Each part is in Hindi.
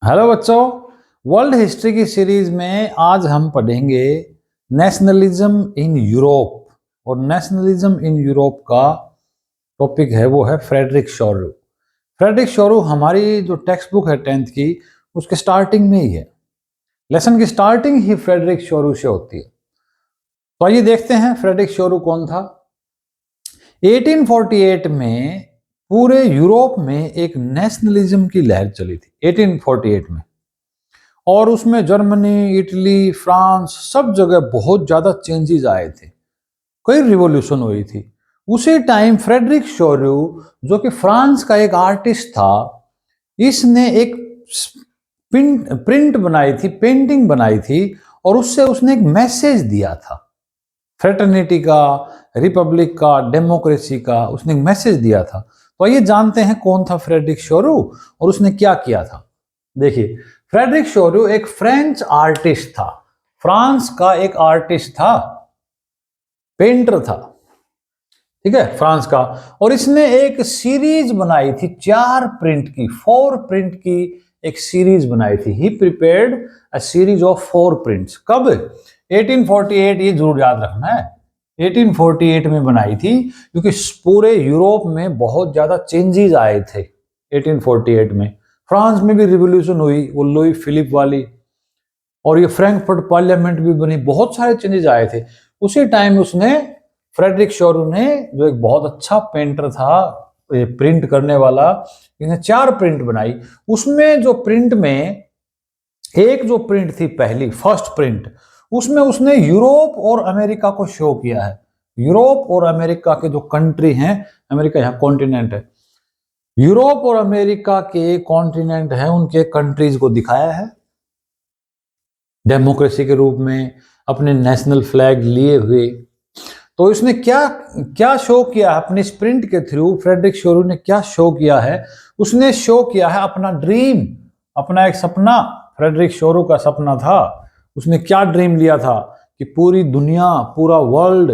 हेलो बच्चों, वर्ल्ड हिस्ट्री की सीरीज में आज हम पढ़ेंगे नेशनलिज्म इन यूरोप। और नेशनलिज्म इन यूरोप का टॉपिक है वो है फ्रेडरिक शोरू। फ्रेडरिक शोरू हमारी जो टेक्स्ट बुक है 10th की, उसके स्टार्टिंग में ही है। लेसन की स्टार्टिंग ही फ्रेडरिक शोरू से होती है। तो आइए देखते हैं फ्रेडरिक शोरू कौन था। 1848 में पूरे यूरोप में एक नेशनलिज्म की लहर चली थी 1848 में, और उसमें जर्मनी, इटली, फ्रांस, सब जगह बहुत ज्यादा चेंजेस आए थे, कई रिवॉल्यूशन हुई थी। उसी टाइम फ्रेडरिक शोरू, जो कि फ्रांस का एक आर्टिस्ट था, इसने एक प्रिंट बनाई थी, पेंटिंग बनाई थी, और उससे उसने एक मैसेज दिया था फ्रेटर्निटी का, रिपब्लिक का, डेमोक्रेसी का। उसने एक मैसेज दिया था। तो आइए जानते हैं कौन था फ्रेडरिक शोरू और उसने क्या किया था। देखिए, फ्रेडरिक शोरू एक फ्रेंच आर्टिस्ट था, फ्रांस का एक आर्टिस्ट था, पेंटर था, ठीक है, फ्रांस का। और इसने एक सीरीज बनाई थी 4 प्रिंट की, 4 प्रिंट की एक सीरीज बनाई थी। He prepared a series of 4 prints. कब? 1848, ये जरूर याद रखना है, 1848 में बनाई थी, क्योंकि पूरे यूरोप में बहुत ज्यादा चेंजेस आए थे 1848 में। फ्रांस में भी रिवॉल्यूशन हुई, वो लुई फिलिप वाली, और ये फ्रैंकफर्ट पार्लियामेंट भी बनी, बहुत सारे चेंजेस आए थे। उसी टाइम उसने, फ्रेडरिक शोरू ने, जो एक बहुत अच्छा पेंटर था, प्रिंट करने वाला, इसने 4 प्रिंट बनाई। उसमें जो प्रिंट में एक जो प्रिंट थी पहली, फर्स्ट प्रिंट, उसमें उसने यूरोप और अमेरिका को शो किया है। यूरोप और अमेरिका के जो कंट्री हैं, अमेरिका यहाँ कॉन्टिनेंट है, यूरोप और अमेरिका के कॉन्टिनेंट है, उनके कंट्रीज को दिखाया है डेमोक्रेसी के रूप में, अपने नेशनल फ्लैग लिए हुए। तो इसने क्या क्या शो किया है अपने स्प्रिंट के थ्रू? फ्रेडरिक शोरू ने क्या शो किया है? उसने शो किया है अपना ड्रीम, अपना एक सपना। फ्रेडरिक शोरू का सपना था, उसने क्या ड्रीम लिया था कि पूरी दुनिया, पूरा वर्ल्ड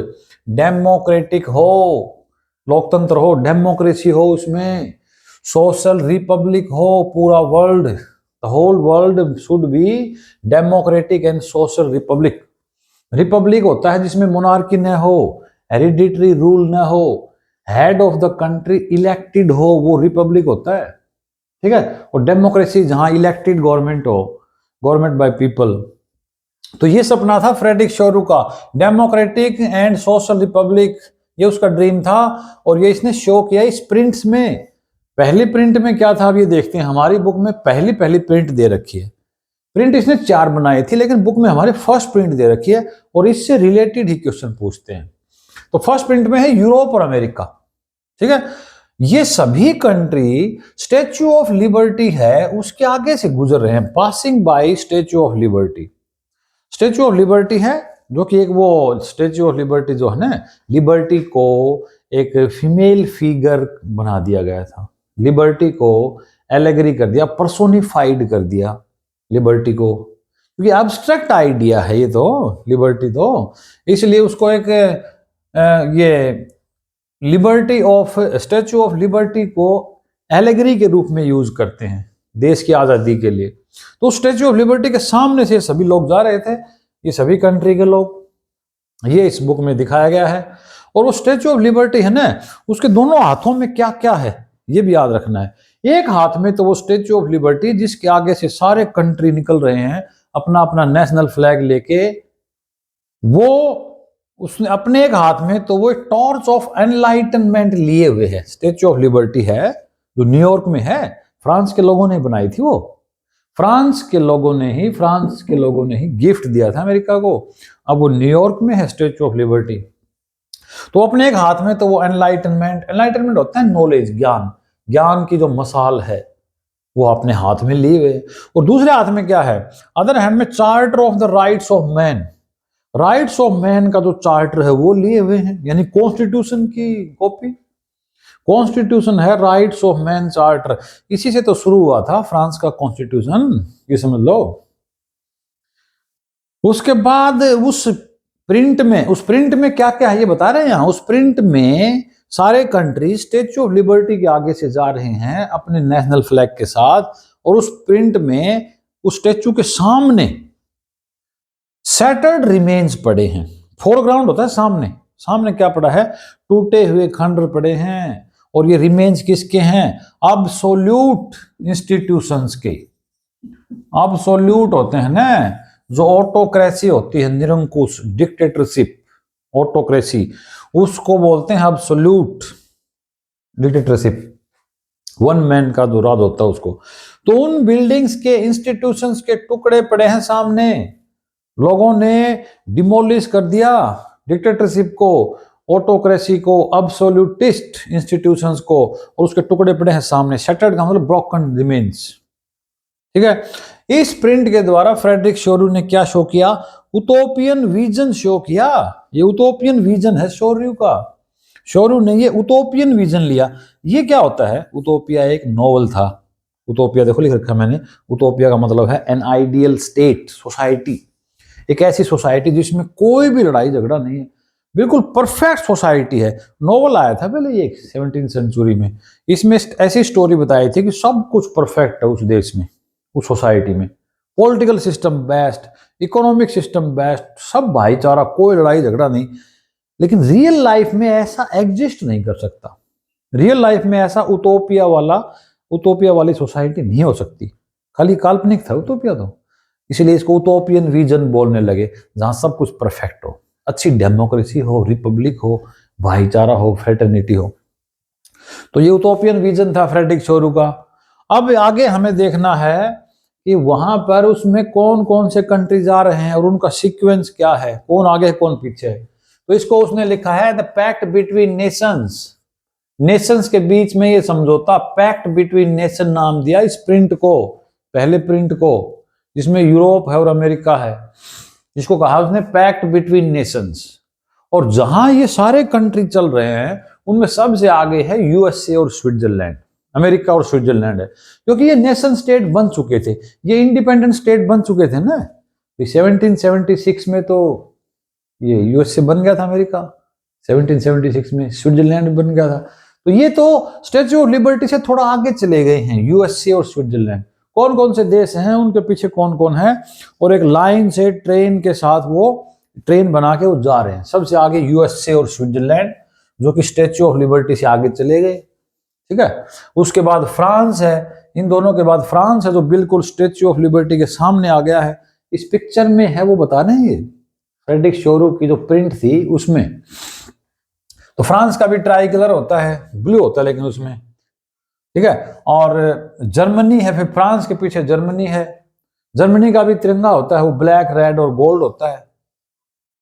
डेमोक्रेटिक हो, लोकतंत्र हो, डेमोक्रेसी हो, उसमें सोशल रिपब्लिक हो, पूरा world, the whole world should be democratic and social republic. Republic होता है जिसमें मोनार्की न हो, हेरिडिटरी रूल न हो, head of the country elected हो, वो रिपब्लिक होता है, ठीक है। और डेमोक्रेसी जहां इलेक्टेड गवर्नमेंट हो, गवर्नमेंट बाय पीपल। तो ये सपना था फ्रेडरिक शोरू का, डेमोक्रेटिक एंड सोशल रिपब्लिक, ये उसका ड्रीम था। और ये इसने शो किया इस प्रिंट्स में। पहली प्रिंट में क्या था, अब ये देखते हैं। हमारी बुक में पहली प्रिंट दे रखी है, प्रिंट इसने 4 बनाई थी, लेकिन बुक में हमारे फर्स्ट प्रिंट दे रखी है, और इससे रिलेटेड ही क्वेश्चन पूछते हैं। तो फर्स्ट प्रिंट में है यूरोप और अमेरिका, ठीक है। ये सभी कंट्री स्टेच्यू ऑफ लिबर्टी है उसके आगे से गुजर रहे हैं, passing by statue of liberty. Statue of liberty है, जो कि एक वो स्टेच्यू ऑफ लिबर्टी जो है ना, लिबर्टी को एक फीमेल फिगर बना दिया गया था, लिबर्टी को एलेगरी कर दिया, पर्सोनिफाइड कर दिया लिबर्टी को, क्योंकि एब्स्ट्रैक्ट आइडिया है ये तो, लिबर्टी तो, इसलिए उसको एक ये liberty of, statue of liberty को एलेगरी के रूप में यूज करते हैं देश की आजादी के लिए। तो स्टैचू ऑफ लिबर्टी के सामने से सभी लोग जा रहे थे, ये सभी कंट्री के लोग, ये इस बुक में दिखाया गया है। और वो स्टैचू ऑफ लिबर्टी है ना, उसके दोनों हाथों में क्या क्या है ये भी याद रखना है। एक हाथ में तो वो स्टैचू ऑफ लिबर्टी, जिसके आगे से सारे कंट्री निकल रहे हैं अपना अपना नेशनल फ्लैग लेके, वो उसने अपने एक हाथ में तो वो टॉर्च ऑफ एनलाइटनमेंट लिए हुए है। स्टैचू ऑफ लिबर्टी है जो न्यूयॉर्क में है, फ्रांस के लोगों ने बनाई थी वो, फ्रांस के लोगों ने ही गिफ्ट दिया था अमेरिका को। अब वो न्यूयॉर्क में है स्टैचू ऑफ लिबर्टी। तो अपने एक हाथ में तो वो एनलाइटनमेंट होता है नॉलेज, ज्ञान, ज्ञान की जो मसाल है वो अपने हाथ में लिए हुए, और दूसरे हाथ में क्या है, अदर हैंड में charter of the rights of man, rights of man का जो चार्टर है वो लिए हुए हैं, यानी कॉन्स्टिट्यूशन की कॉपी। कॉन्स्टिट्यूशन है राइट्स ऑफ मैन चार्टर, इसी से तो शुरू हुआ था फ्रांस का कॉन्स्टिट्यूशन, ये समझ लो। उसके बाद उस प्रिंट में क्या क्या है ये बता रहे हैं यहां। उस प्रिंट में सारे कंट्री स्टेच्यू ऑफ लिबर्टी के आगे से जा रहे हैं अपने नेशनल फ्लैग के साथ, और उस प्रिंट में उस स्टैचू के सामने सैटर्ड रिमेन्स पड़े हैं। फोरग्राउंड होता है सामने, सामने क्या पड़ा है? टूटे हुए खंडर पड़े हैं। और ये रिमेन्स किसके हैं? अब्सोल्यूट इंस्टीट्यूशंस के। अब्सोल्यूट होते हैं ना, जो ऑटोक्रेसी होती है, निरंकुश डिक्टेटरशिप, ऑटोक्रेसी, उसको बोलते हैं अब्सोल्यूट डिक्टेटरशिप। वन मैन का जो राज होता है उसको। तो उन बिल्डिंग्स के, इंस्टीट्यूशंस के टुकड़े पड़े हैं सामने। लोगों ने डिमोलिश कर दिया डिक्टेटरशिप को, ऑटोक्रेसी को, अब्सोल्यूटिस्ट इंस्टीट्यूशंस को, और उसके टुकड़े पड़े हैं सामने। शटर्ड का मतलब ब्रोकन रिमेन्स। ठीक है। इस प्रिंट के द्वारा फ्रेडरिक शोरू ने क्या शो किया? उटोपियन विजन शो किया। ये उटोपियन विजन है शोरू का। शोरू ने ये उटोपियन विजन लिया। ये क्या होता है? उटोपिया एक नॉवल था। उटोपिया देखो लिख रखा मैंने। उटोपिया का मतलब है एन आइडियल स्टेट, सोसाइटी, एक ऐसी सोसाइटी जिसमें कोई भी लड़ाई झगड़ा नहीं है, बिल्कुल परफेक्ट सोसाइटी है। नॉवल आया था पहले ये 17वीं सेंचुरी में। इसमें ऐसी स्टोरी बताई थी कि सब कुछ परफेक्ट है उस देश में, उस सोसाइटी में। Political system best, economic system best, सब भाईचारा, कोई लड़ाई झगड़ा नहीं। लेकिन रियल लाइफ में ऐसा एग्जिस्ट नहीं कर सकता। रियल लाइफ में ऐसा उटोपिया वाली सोसाइटी नहीं हो सकती। खाली काल्पनिक था उटोपिया तो। इसलिए इसको उटोपियन विजन बोलने लगे, जहां सब कुछ परफेक्ट हो, अच्छी डेमोक्रेसी हो, रिपब्लिक हो, भाईचारा हो, फ्रेटर्निटी हो। तो ये उटोपियन विजन था फ्रेडरिक शोरू का। अब आगे हमें देखना है कि वहां पर उसमें कौन कौन से कंट्रीज आ रहे हैं और उनका सीक्वेंस क्या है, कौन आगे कौन पीछे है। तो इसको उसने लिखा है the pact between nations. Nations के बीच में ये समझौता, पैक्ट बिटवीन नेशन नाम दिया इस प्रिंट को, पहले प्रिंट को, जिसमें यूरोप है और अमेरिका है, जिसको कहा उसने पैक्ट बिटवीन नेशंस। और जहां ये सारे कंट्री चल रहे हैं उनमें सबसे आगे है यूएसए और स्विट्जरलैंड, अमेरिका और स्विट्जरलैंड है, क्योंकि ये नेशन स्टेट बन चुके थे, ये इंडिपेंडेंट स्टेट बन चुके थे ना। 1776 में तो ये यूएसए बन गया था अमेरिका, 1776 में स्विट्जरलैंड बन गया था। तो ये तो स्टैच्यू ऑफ लिबर्टी से थोड़ा आगे चले गए हैं यूएसए और स्विट्जरलैंड। कौन कौन से देश हैं, उनके पीछे कौन कौन है, और एक लाइन से ट्रेन के साथ वो ट्रेन बना के वो जा रहे हैं। सबसे आगे यूएसए और स्विट्जरलैंड, जो कि स्टैच्यू ऑफ लिबर्टी से आगे चले गए। ठीक है। उसके बाद फ्रांस है, इन दोनों के बाद फ्रांस है जो बिल्कुल स्टैच्यू ऑफ लिबर्टी के सामने आ गया है। इस पिक्चर में है वो बता रहे हैं, ये फ्रेडरिक शोरू की जो प्रिंट थी उसमें। तो फ्रांस का भी ट्राई कलर होता है, ब्लू होता है लेकिन उसमें। ठीक है। और जर्मनी है, फिर फ्रांस के पीछे जर्मनी है। जर्मनी का भी तिरंगा होता है, वो ब्लैक, रेड और गोल्ड होता है,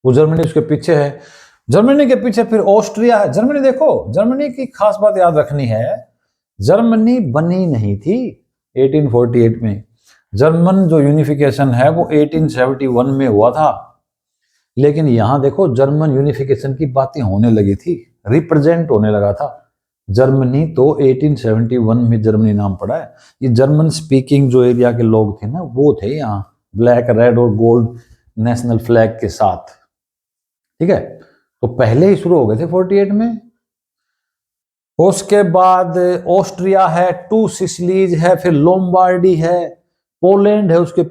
वो जर्मनी उसके पीछे है। जर्मनी के पीछे फिर ऑस्ट्रिया है। जर्मनी देखो, जर्मनी की खास बात याद रखनी है, जर्मनी बनी नहीं थी 1848 में। जर्मन जो यूनिफिकेशन है वो 1871 में हुआ था। लेकिन यहां देखो जर्मन यूनिफिकेशन की बातें होने लगी थी, रिप्रेजेंट होने लगा था। जर्मनी तो 1871 में जर्मनी नाम पड़ा है। ये जर्मन स्पीकिंग जो एरिया के लोग थे ना, वो थे यहाँ ब्लैक, रेड और गोल्ड नेशनल फ्लैग के साथ। ठीक है। तो पहले ही शुरू हो गए थे 48 में। उसके बाद ऑस्ट्रिया है, 2 सिसिलीज है, फिर लोम्बार्डी है, पोलैंड है उसके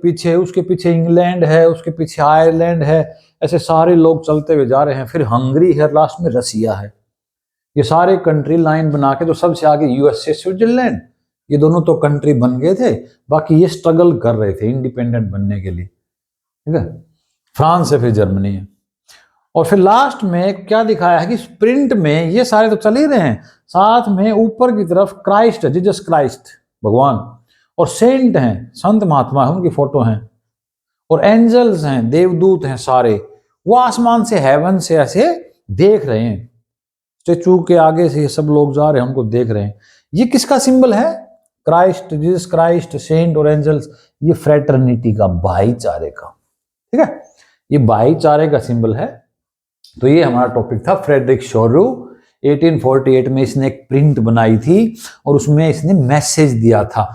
पीछे इंग्लैंड है, उसके पीछे आयरलैंड है। ऐसे सारे लोग चलते हुए जा रहे हैं। फिर हंगरी है, लास्ट में रसिया है। ये सारे कंट्री लाइन बना के, तो सबसे आगे यूएसए, स्विट्जरलैंड, ये दोनों तो कंट्री बन गए थे, बाकी ये स्ट्रगल कर रहे थे इंडिपेंडेंट बनने के लिए। ठीक है। फ्रांस है, फिर जर्मनी है, और फिर लास्ट में क्या दिखाया है कि स्प्रिंट में ये सारे तो चल ही रहे हैं, साथ में ऊपर की तरफ क्राइस्ट है, जीसस क्राइस्ट भगवान, और सेंट हैं, संत महात्मा है, उनकी फोटो हैं, और एंजल्स हैं, देवदूत हैं सारे। वो आसमान से, हेवन से ऐसे देख रहे हैं। स्टेचू के आगे से ये सब लोग जा रहे हैं, उनको देख रहे हैं। ये किसका सिंबल है? क्राइस्ट, जीसस क्राइस्ट, सेंट और एंजल्स। ये फ्रेटर्निटी का, भाईचारे का। ठीक है। ये भाईचारे का सिंबल है। तो ये हमारा टॉपिक था फ्रेडरिक शोरू। 1848 में इसने एक प्रिंट बनाई थी और उसमें इसने मैसेज दिया था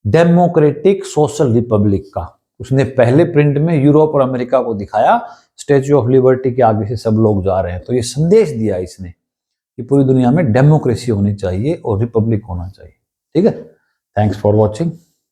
डेमोक्रेटिक सोशल रिपब्लिक का। उसने पहले प्रिंट में यूरोप और अमेरिका को दिखाया, स्टैच्यू ऑफ लिबर्टी के आगे से सब लोग जा रहे हैं। तो ये संदेश दिया इसने कि पूरी दुनिया में डेमोक्रेसी होनी चाहिए और रिपब्लिक होना चाहिए। ठीक है। Thanks for watching.